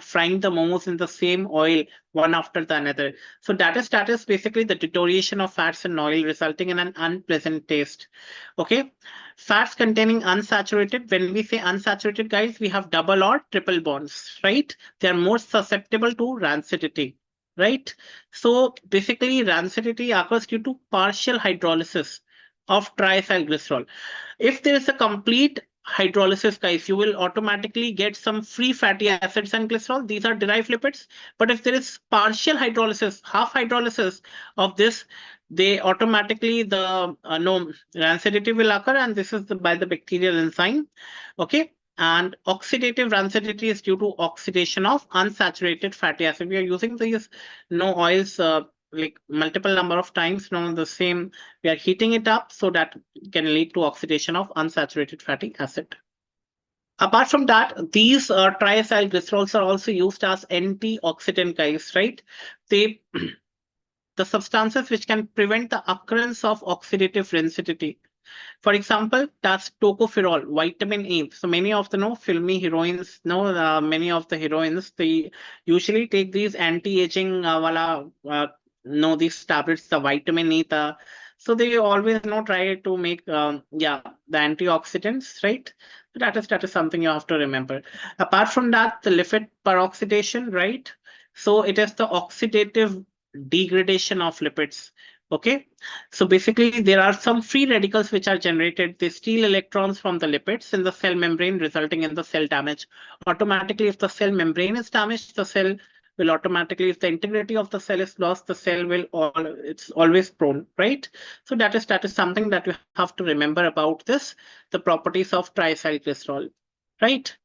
frying the momos in the same oil one after the another. So that is basically the deterioration of fats and oil resulting in an unpleasant taste. Okay, fats containing unsaturated. When we say unsaturated, guys, we have double or triple bonds, right? They are more susceptible to rancidity, right? So basically, rancidity occurs due to partial hydrolysis of triacylglycerol. If there is a complete hydrolysis, guys, you will automatically get some free fatty acids and glycerol. These are derived lipids. But if there is partial hydrolysis, half hydrolysis of this, they automatically the no rancidity will occur, and this is by the bacterial enzyme. Okay. And oxidative rancidity is due to oxidation of unsaturated fatty acid. We are using these no oils like multiple number of times. Now the same, we are heating it up so that can lead to oxidation of unsaturated fatty acid. Apart from that, these triacylglycerols are also used as antioxidant, guys, right? They the substances which can prevent the occurrence of oxidative rancidity. For example, that's tocopherol, vitamin A. So many of the no filmy heroines, no many of the heroines, they usually take these anti-aging no these tablets, the vitamin A. So they always try to make yeah the antioxidants, right? So that is something you have to remember. Apart from that, the lipid peroxidation, right? So it is the oxidative degradation of lipids. Okay, so basically, there are some free radicals which are generated. They steal electrons from the lipids in the cell membrane, resulting in the cell damage. Automatically, if the cell membrane is damaged, the cell will automatically, if the integrity of the cell is lost, the cell will it's always prone, right? So that is something that you have to remember about this, the properties of triacylglycerol, right?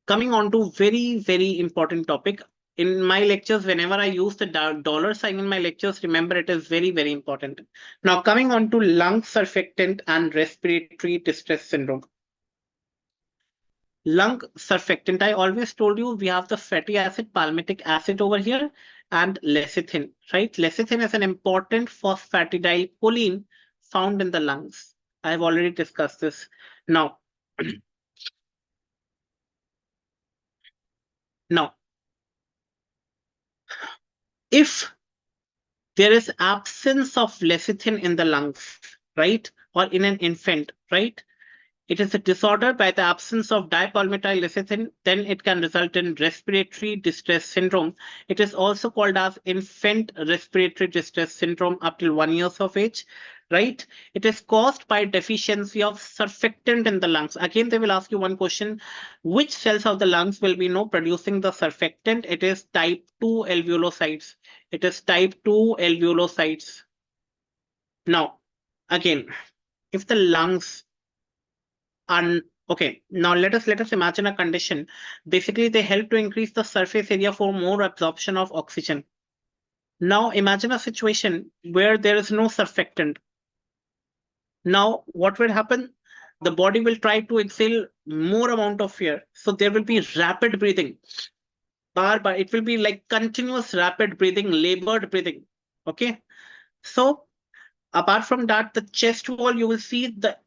Coming on to very important topic. In my lectures, whenever I use the dollar sign in my lectures, remember it is very important. Now coming on to lung surfactant and respiratory distress syndrome. Lung surfactant, I always told you we have the fatty acid, palmitic acid over here, and lecithin, right? Lecithin is an important phosphatidylcholine found in the lungs. I have already discussed this. Now, now, if there is absence of lecithin in the lungs, right? Or in an infant, right? It is a disorder by the absence of dipalmityl lecithin, then it can result in respiratory distress syndrome. It is also called as infant respiratory distress syndrome up till 1 year of age, right? It is caused by deficiency of surfactant in the lungs. Again, they will ask you one question, which cells of the lungs will be producing the surfactant? It is type 2 alveolocytes. It is type 2 alveolocytes. Now, again, if the lungs and okay, now let us imagine a condition. Basically, they help to increase the surface area for more absorption of oxygen. Now imagine a situation where there is no surfactant. Now what will happen? The body will try to exhale more amount of air. So there will be rapid breathing. Bar, it will be like continuous rapid breathing, labored breathing. Okay. So apart from that, the chest wall, you will see the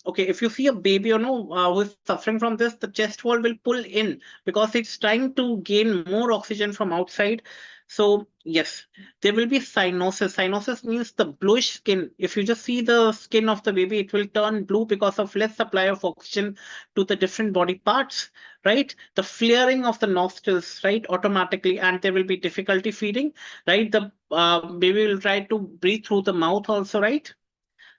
okay, if you see a baby who is suffering from this, the chest wall will pull in because it's trying to gain more oxygen from outside. So yes, there will be cyanosis. Cyanosis means the bluish skin. If you just see the skin of the baby, it will turn blue because of less supply of oxygen to the different body parts, right? The flaring of the nostrils, right, automatically, and there will be difficulty feeding, right? The baby will try to breathe through the mouth also, right?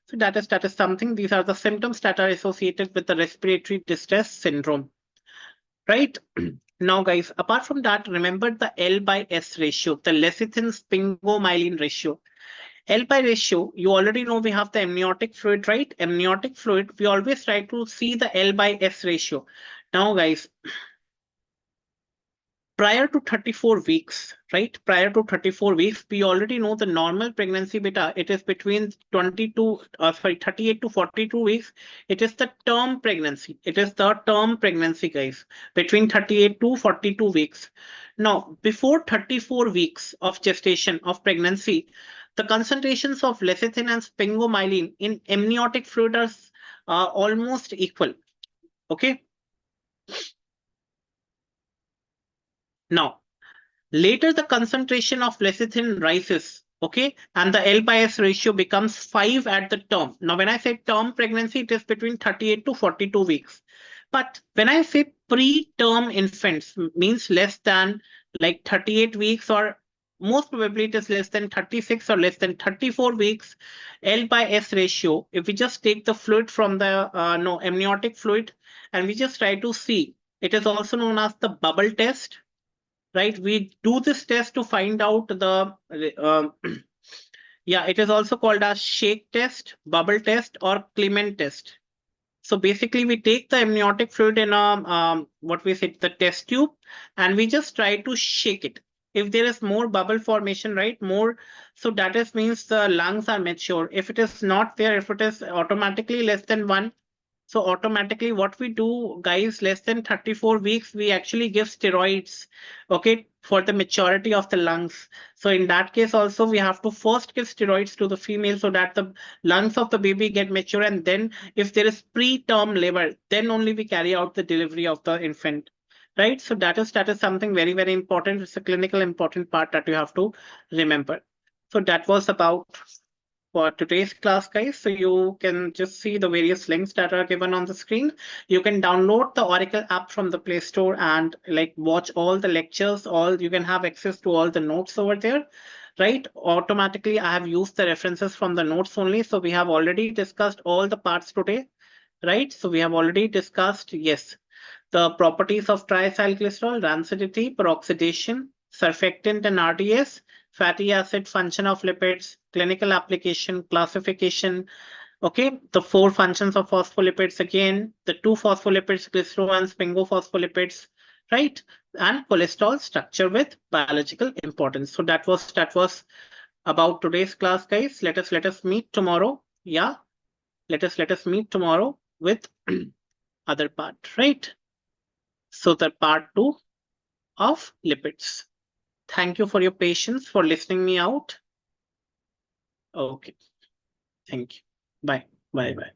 So that is something. These are the symptoms that are associated with the respiratory distress syndrome, right? Now, guys, apart from that, remember the L by S ratio, the lecithin sphingomyelin ratio. L by ratio, you already know we have the amniotic fluid, right? Amniotic fluid, we always try to see the L by S ratio. Now, guys, prior to 34 weeks, right? Prior to 34 weeks, we already know the normal pregnancy beta. It is between 38 to 42 weeks. It is the term pregnancy. It is the term pregnancy, guys, between 38 to 42 weeks. Now, before 34 weeks of gestation of pregnancy, the concentrations of lecithin and sphingomyelin in amniotic fluid are almost equal. Okay. Now, later, the concentration of lecithin rises, okay, and the L by S ratio becomes 5 at the term. Now, when I say term pregnancy, it is between 38 to 42 weeks. But when I say preterm infants, means less than like 38 weeks or most probably it is less than 36 or less than 34 weeks, L by S ratio. If we just take the fluid from the no amniotic fluid and we just try to see, it is also known as the bubble test, right? We do this test to find out the yeah, it is also called as shake test, bubble test, or Clement test. So basically, we take the amniotic fluid in a what we say the test tube, and we just try to shake it. If there is more bubble formation, right, more, so that is means the lungs are mature. If it is not there, if it is automatically less than one, so automatically what we do, guys, less than 34 weeks, we actually give steroids, okay, for the maturity of the lungs. So in that case also, we have to first give steroids to the female so that the lungs of the baby get mature. And then if there is preterm labor, then only we carry out the delivery of the infant. Right. So that is something very, very important. It's a clinical important part that you have to remember. So that was about for today's class, guys. So you can just see the various links that are given on the screen. You can download the Oracle app from the Play Store and like watch all the lectures. All you can have access to all the notes over there, right? Automatically, I have used the references from the notes only. So we have already discussed all the parts today, right? So we have already discussed, yes, the properties of triacylglycerol, rancidity, peroxidation, surfactant and RDS, fatty acid, function of lipids, clinical application, classification. Okay, the four functions of phospholipids again, the two phospholipids, glycero and sphingophospholipids, right? And cholesterol structure with biological importance. So that was about today's class, guys. Let us meet tomorrow. Yeah, let us meet tomorrow with other part, right? So the part two of lipids. Thank you for your patience for listening me out. Okay. Thank you. Bye. Bye. Bye.